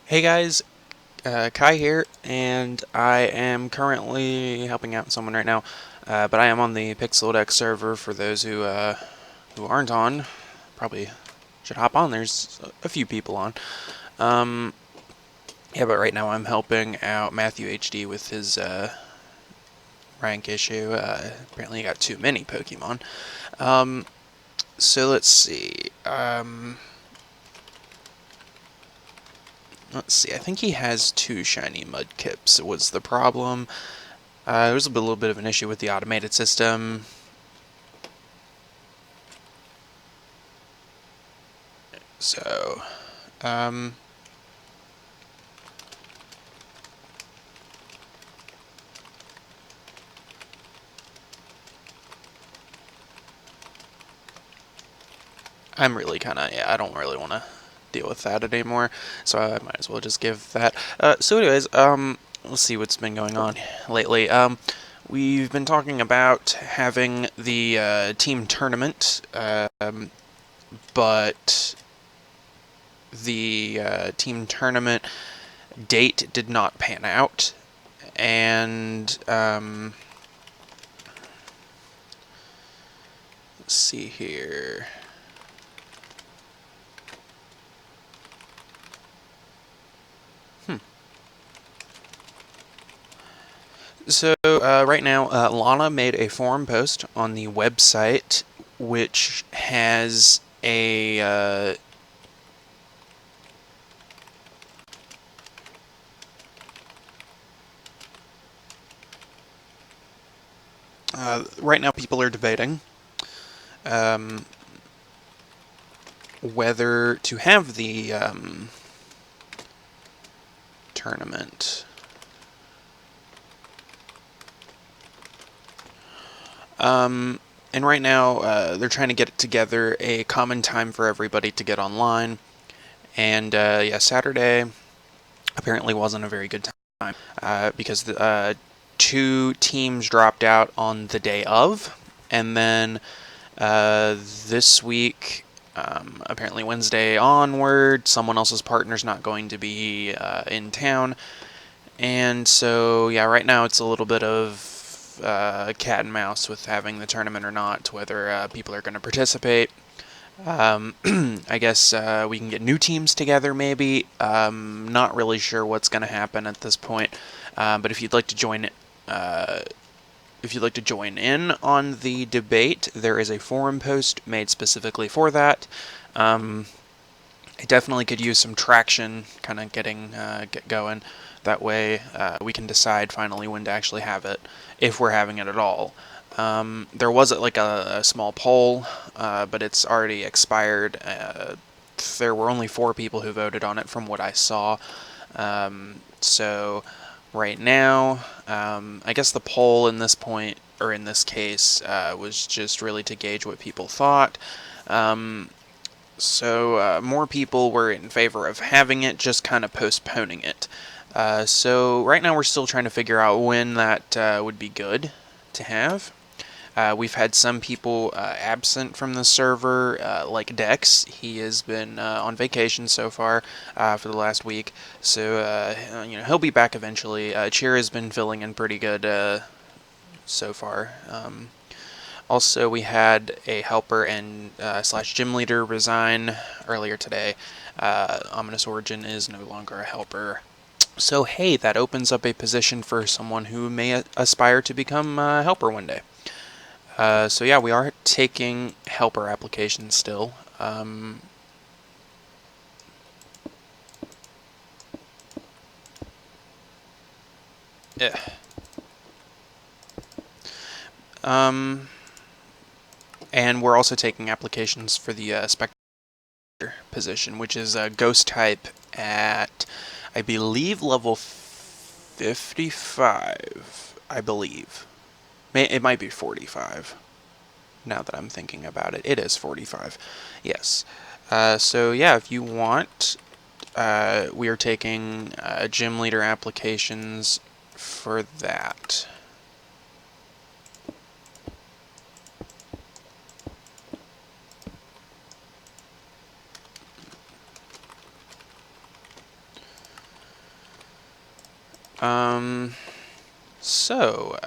Hey guys, Kai here, and I am currently helping out someone right now. But I am on the Pixel Deck server for those who aren't on. Probably should hop on. There's a few people on. Um, yeah, but right now I'm helping out Matthew HD with his rank issue. Apparently, he got too many Pokemon. Um, so let's see. Let's see. I think he has two shiny Mudkips. Was the problem? There was little bit of an issue with the automated system. So, um, I'm really kind of, yeah, I don't really want to deal with that anymore, so I might as well just give that. So anyways, let's see what's been going on lately. We've been talking about having the team tournament, but the team tournament date did not pan out, and let's see here. So right now, Lana made a forum post on the website, which has a right now people are debating um, whether to have the tournament. Um, and right now, they're trying to get together a common time for everybody to get online. And yeah, Saturday apparently wasn't a very good time because the two teams dropped out on the day of, and then this week, apparently Wednesday onward, someone else's partner's not going to be in town, and so yeah, right now it's a little bit of cat and mouse with having the tournament or not, whether people are going to participate. I guess we can get new teams together, maybe. Not really sure what's going to happen at this point. But if you'd like to join, if you'd like to join in on the debate, there is a forum post made specifically for that. I definitely could use some traction, kind of get going. That way, we can decide finally when to actually have it, if we're having it at all. There was like a small poll, but it's already expired. There were only 4 people who voted on it, from what I saw. So right now, I guess the poll in this point, or in this case, was just really to gauge what people thought. So more people were in favor of having it, just kind of postponing it. So right now we're still trying to figure out when that would be good to have. We've had some people absent from the server, like Dex. He has been on vacation so far for the last week, so he'll be back eventually. Cheer has been filling in pretty good so far. Also, we had a helper and slash gym leader resign earlier today. Ominous Origin is no longer a helper. So hey, that opens up a position for someone who may aspire to become a helper one day. So yeah, we are taking helper applications still. Yeah. Um, and we're also taking applications for the Spectre position, which is a ghost type at, I believe, level 55. I believe. It might be 45. Now that I'm thinking about it, it is 45. Yes. So yeah, if you want, we are taking gym leader applications for that. Um, so,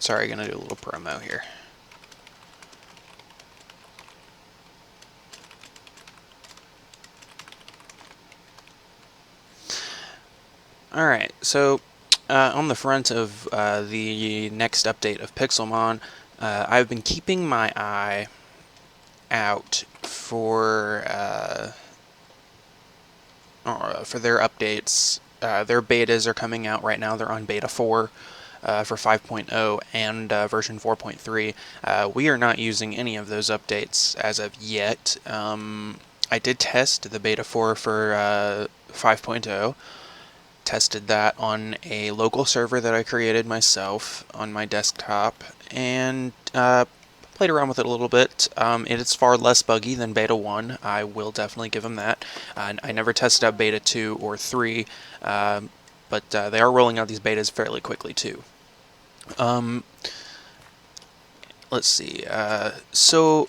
sorry, gonna do a little promo here. Alright, so on the front of the next update of Pixelmon, I've been keeping my eye out for their updates. Their betas are coming out right now. They're on beta 4 for 5.0 and version 4.3. We are not using any of those updates as of yet. I did test the beta 4 for 5.0. Tested that on a local server that I created myself on my desktop, and played around with it a little bit. It is far less buggy than Beta 1. I will definitely give them that. I never tested out Beta 2 or 3, but they are rolling out these betas fairly quickly too. Let's see. So,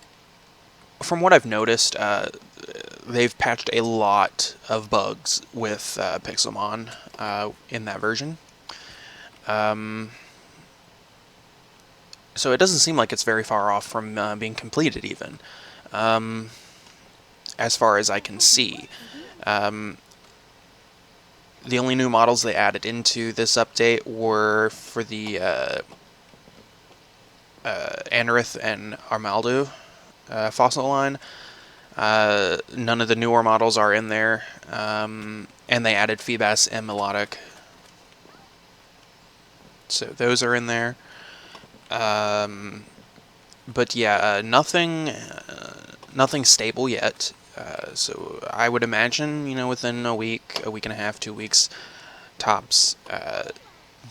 from what I've noticed, they've patched a lot of bugs with Pixelmon in that version. So it doesn't seem like it's very far off from being completed even, as far as I can see. The only new models they added into this update were for the Anorith and Armaldo fossil line. None of the newer models are in there, and they added Feebas and Melodic. So those are in there. But yeah, nothing stable yet. So I would imagine, within a week and a half, 2 weeks tops,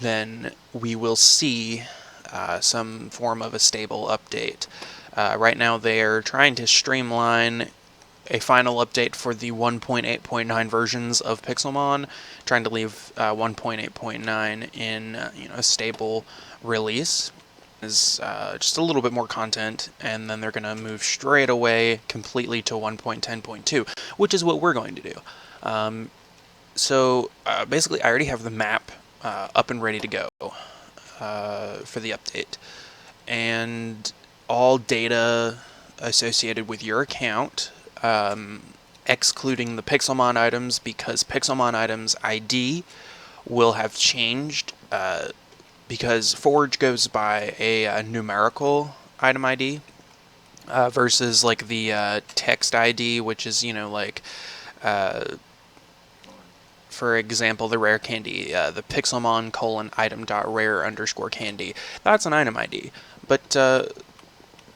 then we will see some form of a stable update. Right now they are trying to streamline a final update for the 1.8.9 versions of Pixelmon, trying to leave 1.8.9 in a stable release. Is just a little bit more content, and then they're going to move straight away completely to 1.10.2, which is what we're going to do. So basically, I already have the map up and ready to go for the update, and all data associated with your account, excluding the Pixelmon items, because Pixelmon items ID will have changed. Because Forge goes by a numerical item ID versus like the text ID, which is, for example, the rare candy, the Pixelmon item dot rare underscore candy. That's an item ID. But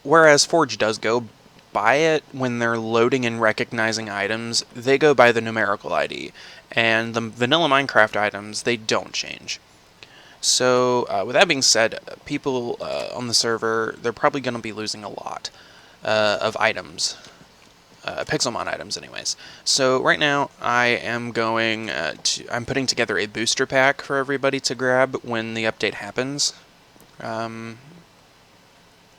whereas Forge does go by it when they're loading and recognizing items, they go by the numerical ID. And the vanilla Minecraft items, they don't change. So, with that being said, people on the server, they're probably going to be losing a lot of items. Pixelmon items, anyways. So, right now, I am I'm putting together a booster pack for everybody to grab when the update happens.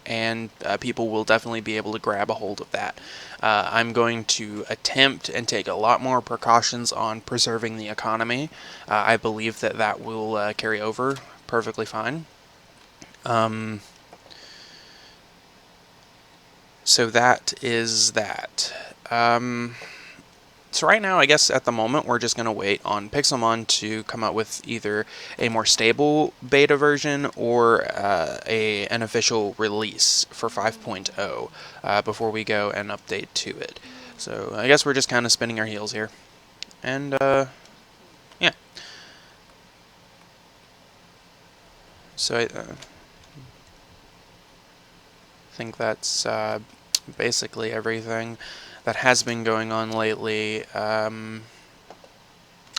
And people will definitely be able to grab a hold of that. I'm going to attempt and take a lot more precautions on preserving the economy. I believe that will carry over perfectly fine. So that is that. So right now, I guess at the moment, we're just going to wait on Pixelmon to come out with either a more stable beta version or an official release for 5.0 before we go and update to it. So I guess we're just kind of spinning our heels here. And, yeah. So I think that's basically everything that has been going on lately. Oh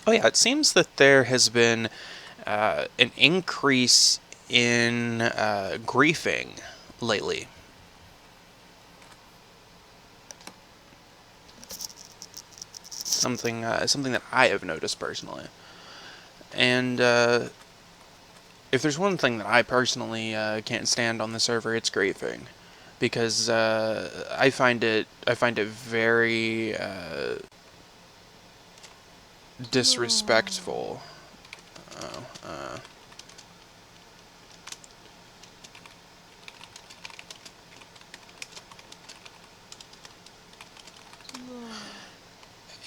yeah, it seems that there has been an increase in griefing lately. Something that I have noticed personally. And if there's one thing that I personally can't stand on the server, it's griefing. because I find it very disrespectful. Oh,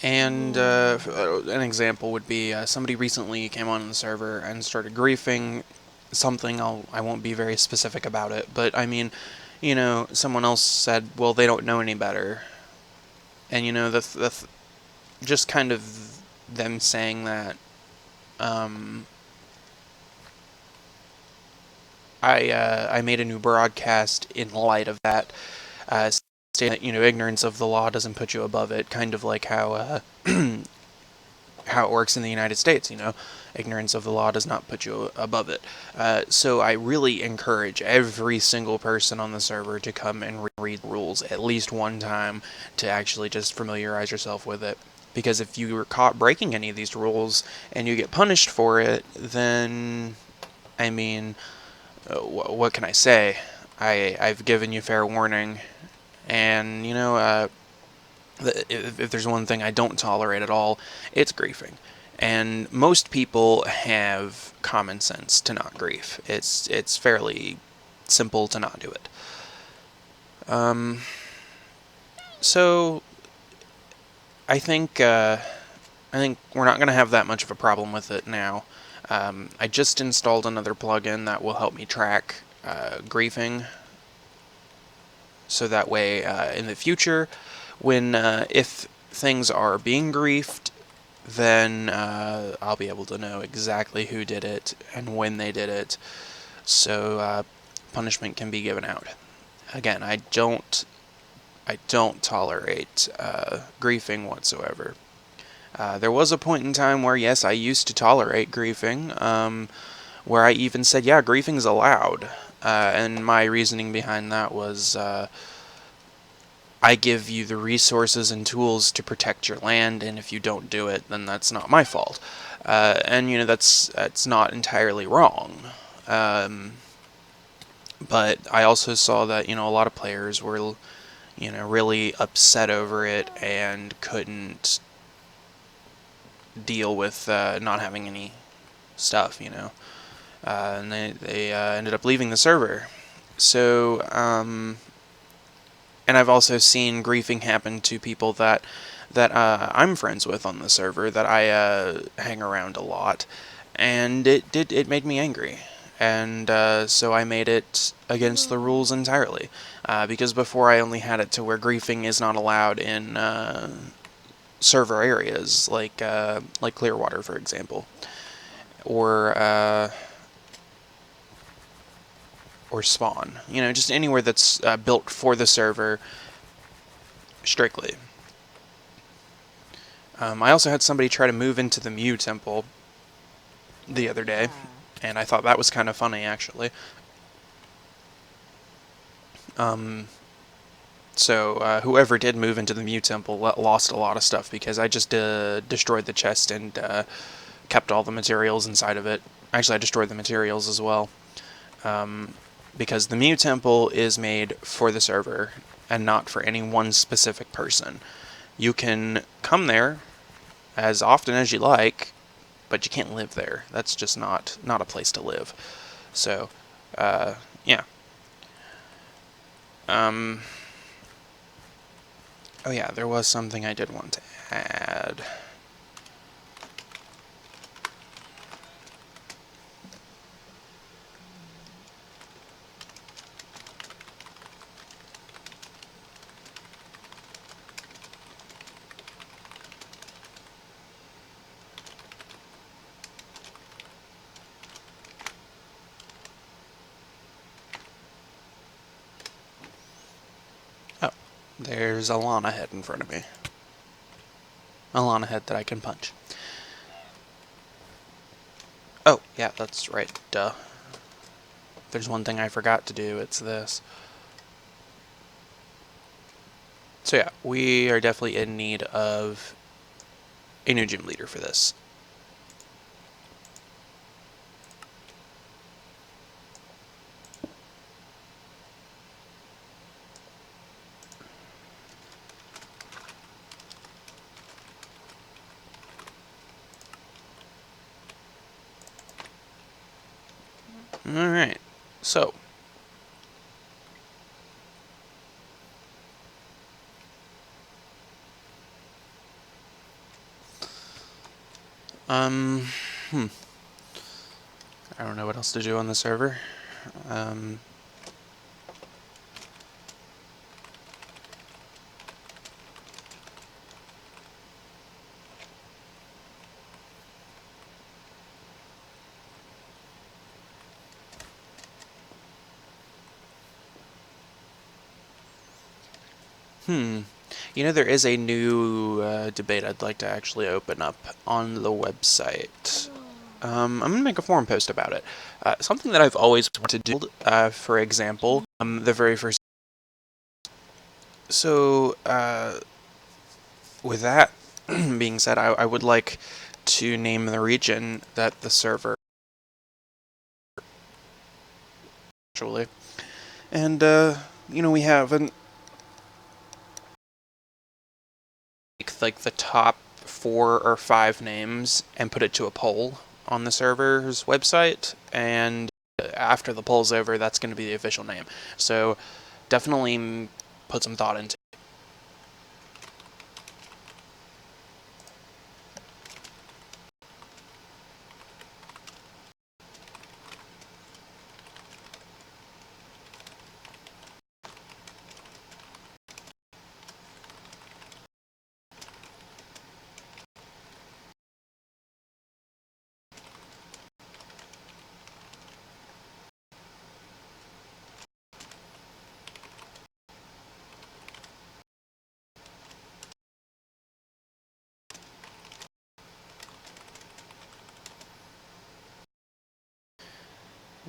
and an example would be somebody recently came on the server and started griefing something. I won't be very specific about it, but I mean, someone else said, well, they don't know any better. And just kind of them saying that, I made a new broadcast in light of that, stating that ignorance of the law doesn't put you above it, kind of like how how it works in the United States. Ignorance of the law does not put you above it. So I really encourage every single person on the server to come and read the rules at least one time to actually just familiarize yourself with it. Because if you were caught breaking any of these rules and you get punished for it, then, I mean, what can I say? I've given you fair warning, and if there's one thing I don't tolerate at all, it's griefing. And most people have common sense to not grief. It's fairly simple to not do it. So I think we're not going to have that much of a problem with it now. I just installed another plugin that will help me track griefing, so that way in the future, when if things are being griefed, then I'll be able to know exactly who did it and when they did it, so punishment can be given out. Again, I don't tolerate griefing whatsoever. There was a point in time where, yes, I used to tolerate griefing, where I even said, yeah, griefing's allowed. And my reasoning behind that was, I give you the resources and tools to protect your land, and if you don't do it, then that's not my fault. And that's not entirely wrong. But I also saw that a lot of players were really upset over it and couldn't deal with not having any stuff, and they ended up leaving the server. So, and I've also seen griefing happen to people that I'm friends with on the server, that I hang around a lot, and it made me angry. And so I made it against the rules entirely, because before I only had it to where griefing is not allowed in server areas like Clearwater, for example, or Spawn. Just anywhere that's built for the server strictly. I also had somebody try to move into the Mew Temple the other day, and I thought that was kind of funny, actually. So whoever did move into the Mew Temple lost a lot of stuff, because I just destroyed the chest and kept all the materials inside of it. Actually, I destroyed the materials as well, because the Mew Temple is made for the server and not for any one specific person. You can come there as often as you like, but you can't live there. That's just not a place to live. So, yeah. Oh yeah, there was something I did want to add. Oh, there's a llama head in front of me. A llama head that I can punch. Oh, yeah, that's right, duh. If there's one thing I forgot to do, it's this. So yeah, we are definitely in need of a new gym leader for this. Alright, so. Um, hmm. I don't know what else to do on the server. You know, there is a new debate I'd like to actually open up on the website. I'm going to make a forum post about it. Something that I've always wanted to do, for example, the very first. So, with that being said, I would like to name the region that the server actually. And, we have like the top 4 or 5 names and put it to a poll on the server's website, and after the poll's over, that's going to be the official name. So definitely put some thought into it.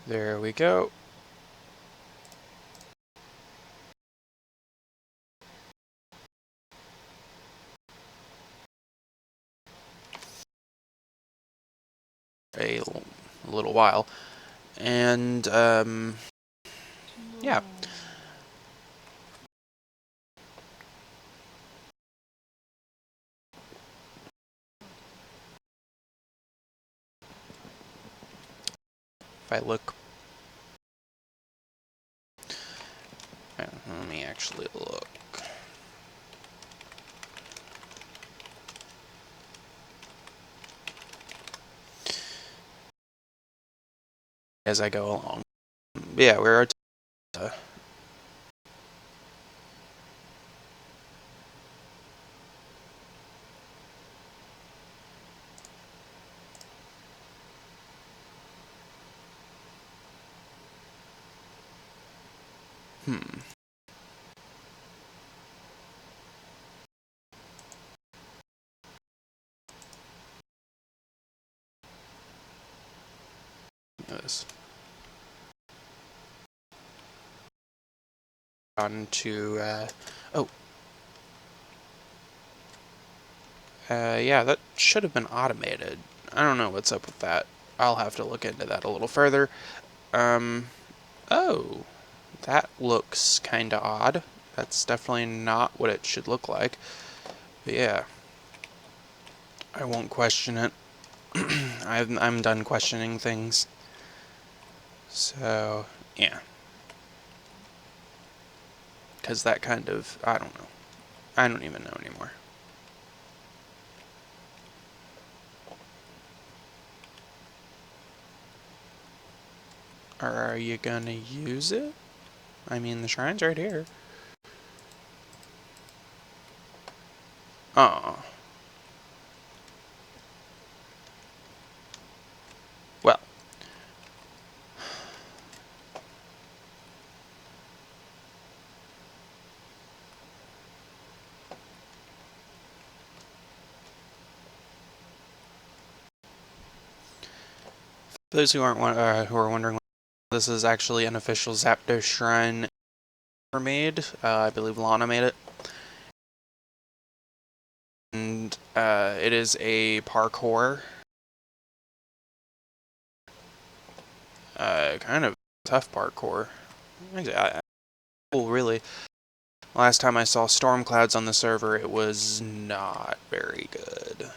There we go. A little while. And, yeah. If I look. Let me actually look. As I go along. Yeah, we're at. This. On to, oh. Yeah, that should have been automated. I don't know what's up with that. I'll have to look into that a little further. Oh, that looks kinda odd. That's definitely not what it should look like. But yeah, I won't question it. I'm done questioning things. So, yeah. Because that kind of, I don't know. I don't even know anymore. Are you gonna use it? I mean, the shrine's right here. Oh. Well. For those who are wondering, this is actually an official Zapdos shrine made. I believe Lana made it. And it is a parkour. Kind of tough parkour. Really. Last time I saw storm clouds on the server, it was not very good.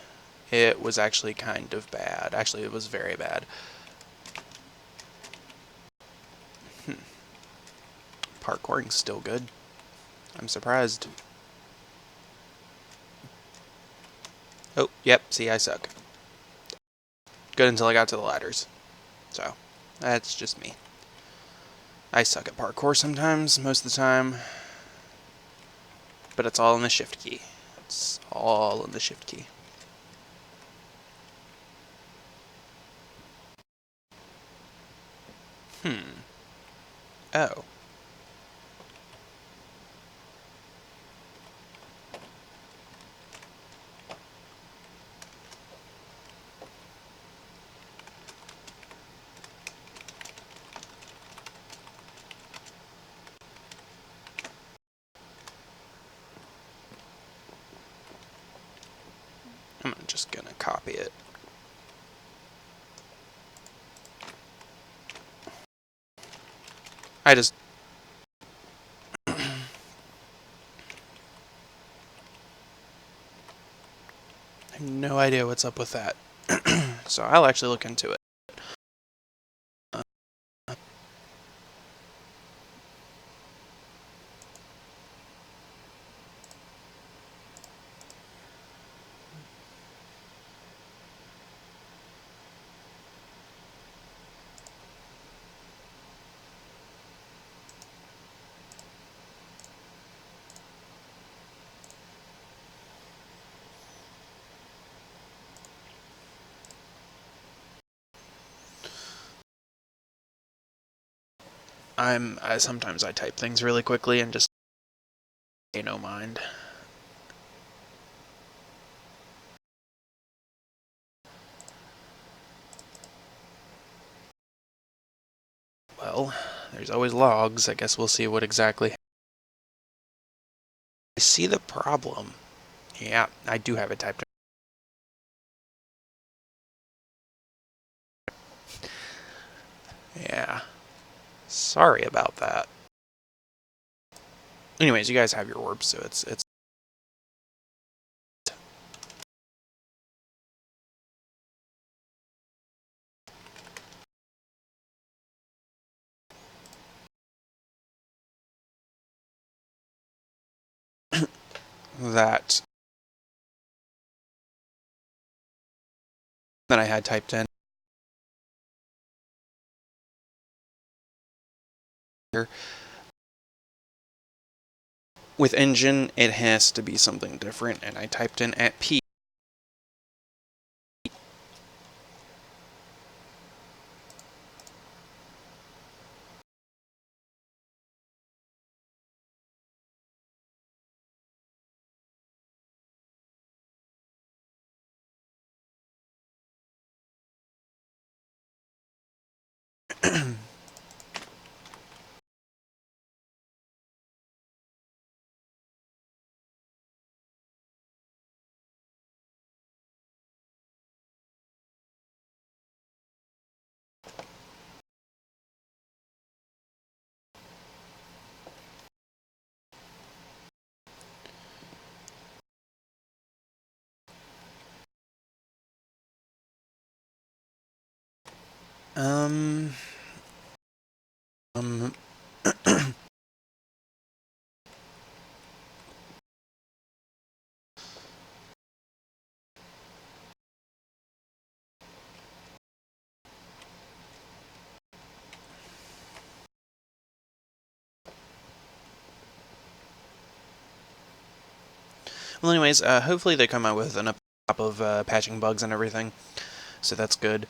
It was actually kind of bad. Actually, it was very bad. Parkouring's still good. I'm surprised. Oh, yep, see, I suck. Good until I got to the ladders. So, that's just me. I suck at parkour sometimes, most of the time. But it's all in the shift key. It's all in the shift key. Oh. I'm just gonna copy it. I just... I have no idea what's up with that. So I'll actually look into it. Sometimes I type things really quickly and just pay no mind. Well, there's always logs. I guess we'll see what exactly... I see the problem. Yeah, I do have it typed. Yeah. Sorry about that. Anyways, you guys have your orbs, so it's that I had typed in here. With engine, it has to be something different, and I typed in at P. um, um, well, anyways, hopefully they come out with an up of patching bugs and everything, so that's good.